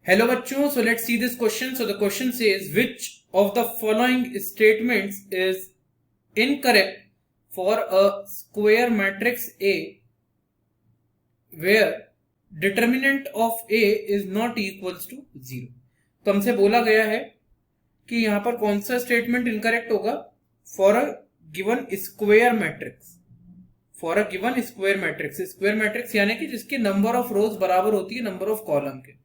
Hello bachcho, so let's see this question. So the question says which of the following statements is incorrect for a square matrix A where determinant of A is not equals to 0. तो हमसे बोला गया है कि यहाँ पर कौन सा स्टेटमेंट इनकरेक्ट होगा for a given square matrix. For a given square matrix, square matrix यानी कि जिसके नंबर ऑफ रोज बराबर होती है नंबर ऑफ कॉलम के।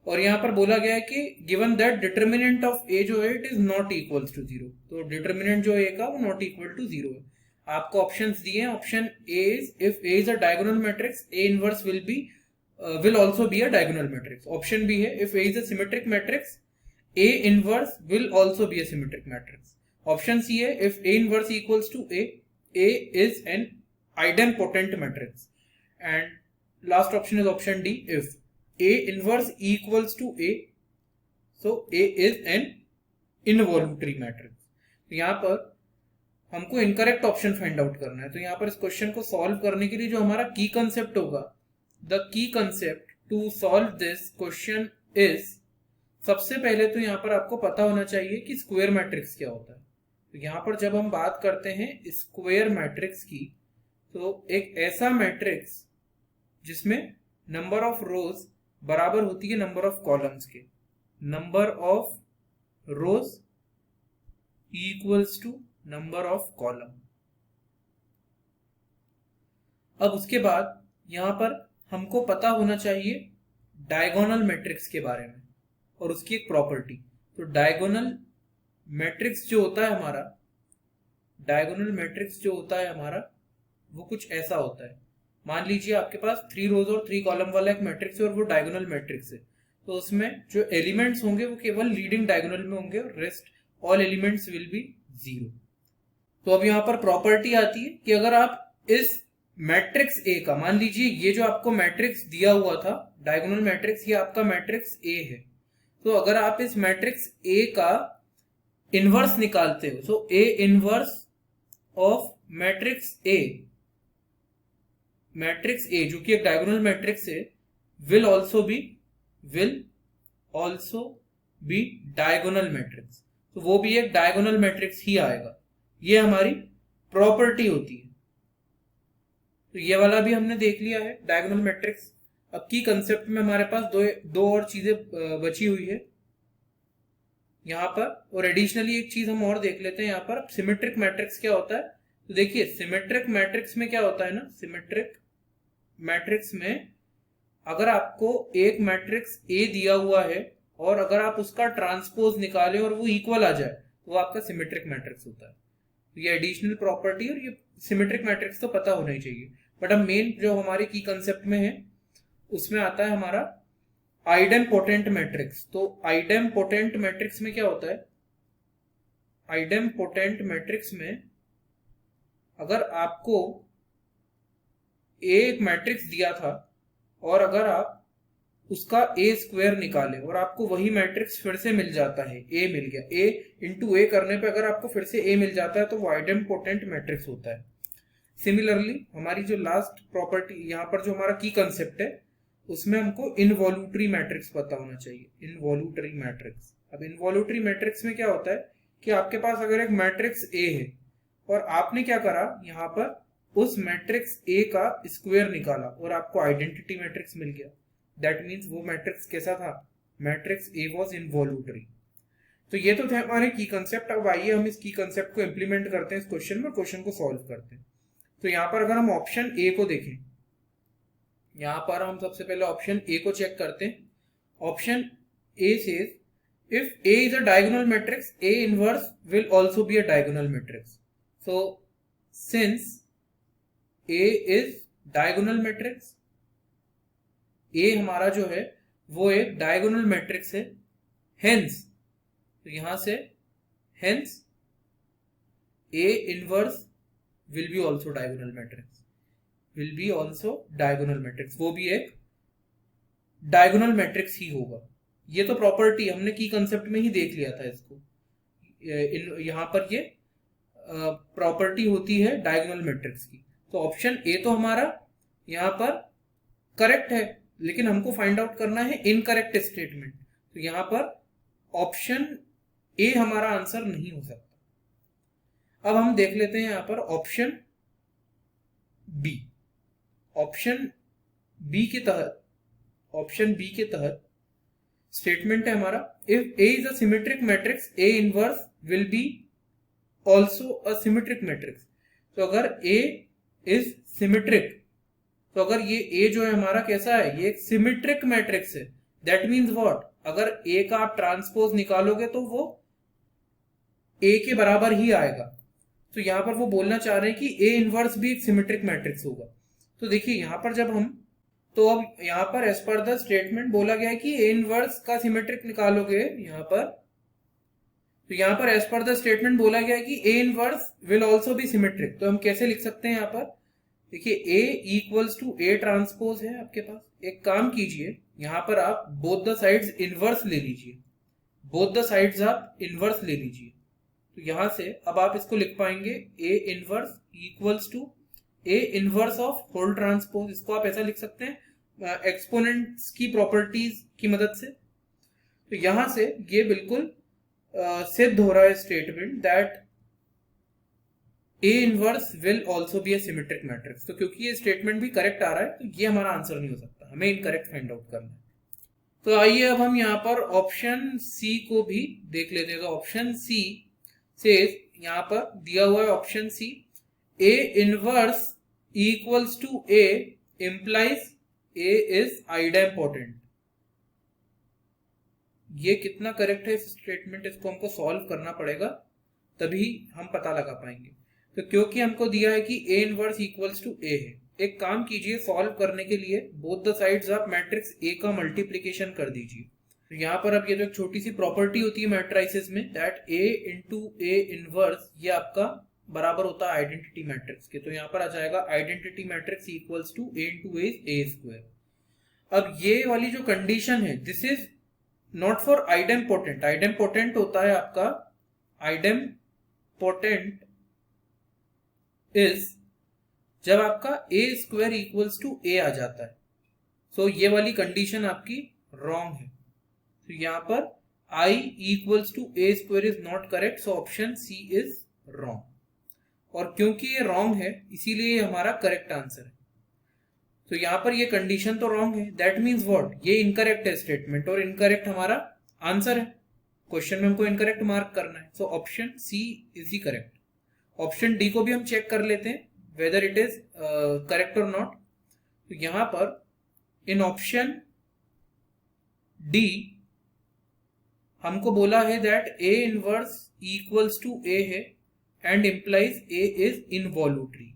और यहाँ पर बोला गया है कि given that determinant of A जो है it is not equals to 0। तो डिटर्मिनेंट जो ए का वो नॉट इक्वल टू 0 है। आपको ऑप्शंस दिए हैं। Option A is if A is a diagonal matrix A inverse will also be a diagonal matrix. Option B है if A is a symmetric matrix A inverse will also be a symmetric matrix. Option C है if A inverse equals to A is an idempotent matrix. And last option is option D if A inverse equals to A, so A is an involuntary matrix. तो यहाँ पर हमको incorrect option find out करना है। तो यहाँ पर इस क्वेश्चन को सॉल्व करने के लिए जो हमारा की कंसेप्ट होगा, The key concept to solve this question is, सबसे पहले तो यहाँ पर आपको पता होना चाहिए कि स्क्वायर मैट्रिक्स क्या होता है। तो यहाँ पर जब हम बात करते हैं स्क्वायर मैट्रिक्स की, तो एक ऐसा मैट्रिक्स जिसमें नंबर ऑफ रोज बराबर होती है नंबर ऑफ कॉलम्स के। Number of rows equals to number of column. अब उसके बाद यहाँ पर हमको पता होना चाहिए डायगोनल मैट्रिक्स के बारे में और उसकी एक प्रॉपर्टी। तो डायगोनल मैट्रिक्स जो होता है हमारा, डायगोनल मैट्रिक्स जो होता है हमारा वो कुछ ऐसा होता है। मान लीजिए आपके पास 3 रोज और 3 कॉलम वाला एक मैट्रिक्स है और वो डायगोनल मैट्रिक्स है। तो उसमें जो एलिमेंट्स होंगे वो केवल लीडिंग डायगोनल में होंगे और rest all elements will be 0। तो अब यहाँ पर प्रॉपर्टी आती है कि अगर आप इस मैट्रिक्स ए का, मान लीजिए ये जो आपको मैट्रिक्स दिया हुआ था डायगोनल मैट्रिक्स, ये आपका मैट्रिक्स ए है। तो अगर आप इस मैट्रिक्स ए का इनवर्स निकालते हो, so A inverse of matrix A जो कि एक डायगोनल मैट्रिक्स है, will also be diagonal matrix. तो वो भी एक डायगोनल मैट्रिक्स ही आएगा। ये हमारी प्रॉपर्टी होती है। तो ये वाला भी हमने देख लिया है डायगोनल मैट्रिक्स। अब की कंसेप्ट में हमारे पास दो और चीजें बची हुई है यहाँ पर, और एडिशनली एक चीज हम और देख लेते हैं यहाँ पर। सिमेट्रिक मैट्रिक्स क्या होता है? तो देखिए सिमेट्रिक मैट्रिक्स में क्या होता है ना, सिमेट्रिक मैट्रिक्स में अगर आपको एक मैट्रिक्स ए दिया हुआ है और अगर आप उसका ट्रांसपोज निकालें और वो इक्वल आ जाए तो वो आपका सिमेट्रिक मैट्रिक्स होता है। तो ये एडिशनल प्रॉपर्टी और ये सिमेट्रिक मैट्रिक्स तो पता होना ही चाहिए। बट अब मेन जो हमारे की कंसेप्ट में है उसमें आता है हमारा आइडेम्पोटेंट मैट्रिक्स। तो आइडेम्पोटेंट मैट्रिक्स में क्या होता है? आइडेम्पोटेंट मैट्रिक्स में अगर आपको एक मैट्रिक्स दिया था और अगर आप उसका ए स्क्वायर निकाले और आपको वही मैट्रिक्स फिर से मिल जाता है, ए मिल गया, ए इंटू ए करने पे अगर आपको फिर से ए मिल जाता है तो वो आइडेम्पोटेंट मैट्रिक्स होता है। सिमिलरली हमारी जो लास्ट प्रॉपर्टी यहाँ पर जो हमारा की कंसेप्ट है उसमें हमको इनवॉल्यूटरी मैट्रिक्स पता होना चाहिए। इनवॉल्यूटरी मैट्रिक्स, अब इनवॉल्यूटरी मैट्रिक्स में क्या होता है कि आपके पास अगर एक मैट्रिक्स ए है और आपने क्या करा, यहाँ पर उस मैट्रिक्स ए का स्क्वायर निकाला और आपको आइडेंटिटी मैट्रिक्स मिल गया। दैट मीन्स वो मैट्रिक्स कैसा था? Matrix A was involutory. तो ये तो थे हमारे की कंसेप्ट। अब आइए हम इस की कंसेप्ट को इंप्लीमेंट करते हैं इस क्वेश्चन में, क्वेश्चन को सॉल्व करते हैं। तो यहाँ पर अगर हम ऑप्शन ए को देखें, यहाँ पर हम सबसे पहले ऑप्शन ए को चेक करते हैं। Option A says if A is a diagonal matrix A inverse will also be a diagonal matrix. So since A is diagonal matrix, A हमारा जो है वो एक डायगोनल मैट्रिक्स है, हेंस, तो यहां से hence A inverse will be also diagonal matrix, will be also diagonal matrix, वो भी एक डायगोनल मैट्रिक्स ही होगा। ये तो प्रॉपर्टी हमने की कंसेप्ट में ही देख लिया था इसको। यहां पर ये प्रॉपर्टी होती है डायगोनल मैट्रिक्स की। तो ऑप्शन ए तो हमारा यहाँ पर करेक्ट है, लेकिन हमको फाइंड आउट करना है इनकरेक्ट स्टेटमेंट। तो यहाँ पर ऑप्शन ए हमारा आंसर नहीं हो सकता। अब हम देख लेते हैं यहाँ पर ऑप्शन बी। ऑप्शन बी के तहत स्टेटमेंट है हमारा, if A is a symmetric matrix A inverse will be also a symmetric matrix. तो अगर ए इज सिमेट्रिक, तो अगर ये ए जो है हमारा कैसा है, ये एक सिमेट्रिक मैट्रिक्स है। दैट मीन्स व्हाट, अगर ए का आप ट्रांसपोज निकालोगे तो वो ए के बराबर ही आएगा। तो यहां पर वो बोलना चाह रहे हैं कि ए इनवर्स भी एक सिमेट्रिक मैट्रिक्स होगा। तो देखिए यहां पर जब हम, तो अब यहाँ पर एज पर द स्टेटमेंट बोला गया है कि ए इनवर्स का सिमेट्रिक निकालोगे यहाँ पर, तो यहाँ पर एज पर द स्टेटमेंट बोला गया है कि ए inverse will also B symmetric. तो हम कैसे लिख सकते हैं यहाँ पर, देखिए ए इक्वल्स टू ए ट्रांसपोज है आपके पास। एक काम कीजिए, यहाँ पर आप बोथ द साइड्स इनवर्स ले लीजिए, बोथ द साइड्स आप इनवर्स ले लीजिए। तो यहां से अब आप इसको लिख पाएंगे A inverse equals to A inverse of whole transpose. इसको आप ऐसा लिख सकते हैं एक्सपोनेंट्स की प्रॉपर्टीज की मदद से। तो यहां से ये बिल्कुल सिद्ध हो रहा है statement that A inverse will also B A symmetric matrix. तो क्योंकि ये स्टेटमेंट भी करेक्ट आ रहा है तो ये हमारा आंसर नहीं हो सकता, हमें इनकरेक्ट फाइंड आउट करना है। तो आइए अब हम यहाँ पर ऑप्शन सी को भी देख लेते हैं। तो ऑप्शन सी से यहाँ पर दिया हुआ है option C, A inverse equals to A implies A is idempotent. ये कितना करेक्ट है इस स्टेटमेंट, इसको हमको सॉल्व करना पड़ेगा तभी हम पता लगा पाएंगे। तो क्योंकि हमको दिया है कि ए इनवर्स इक्वल्स टू ए है, एक काम कीजिए, सॉल्व करने के लिए बोथ द साइड्स आप मैट्रिक्स ए का मल्टीप्लिकेशन कर दीजिए। तो यहाँ पर अब ये जो एक छोटी सी प्रॉपर्टी होती है मैट्राइसिस में, that A into A inverse, ये आपका बराबर होता है आइडेंटिटी मैट्रिक्स के। तो यहाँ पर आ जाएगा identity matrix equals to A into A square. अब ये वाली जो कंडीशन है, this is not for idempotent. Idempotent होता है आपका, आइडेम्पोटेंट इज जब आपका A square equals to A आ जाता है। सो ये वाली कंडीशन आपकी रॉन्ग है। तो यहाँ पर i equals to A square is not correct, so option C is wrong. और क्योंकि ये रॉन्ग है इसीलिए ये हमारा करेक्ट आंसर है। तो यहाँ पर ये कंडीशन तो रॉन्ग है, दैट मीन्स व्हाट, ये इनकरेक्ट है स्टेटमेंट और इनकरेक्ट हमारा आंसर है। क्वेश्चन में हमको इनकरेक्ट मार्क करना है, सो ऑप्शन सी इज ही करेक्ट। ऑप्शन डी को भी हम चेक कर लेते हैं वेदर इट इज करेक्ट और नॉट। तो यहां पर इन ऑप्शन डी हमको बोला है that A inverse equals to A है and implies A is involutory.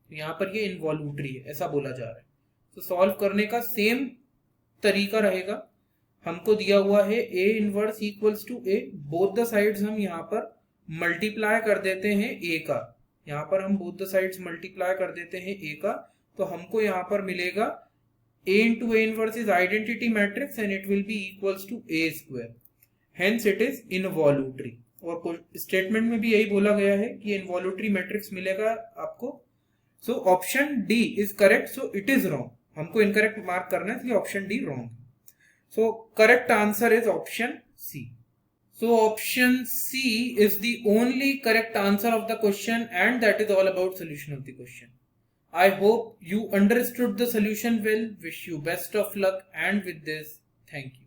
यहां पर ये इनवॉल्यूटरी है ऐसा बोला जा रहा है। तो सॉल्व करने का सेम तरीका रहेगा। हमको दिया हुआ है A inverse equals to A, both the sides हम यहाँ पर मल्टीप्लाई कर देते हैं ए का। यहाँ पर हम बोथ द साइड्स मल्टीप्लाई कर देते हैं ए का, तो हमको यहाँ पर मिलेगा a into a inverse is identity matrix and it will be equals to a square, hence it is involutory। और स्टेटमेंट में भी यही बोला गया है कि इनवॉल्यूटरी मैट्रिक्स मिलेगा आपको। So option D is correct, so it is wrong. हमको इनकरेक्ट मार्क करना है इसलिए ऑप्शन डी रॉन्ग है। So correct answer is option C. So option C is the only correct answer of the question and that is all about solution of the question. I hope you understood the solution well. Wish you best of luck and with this, thank you.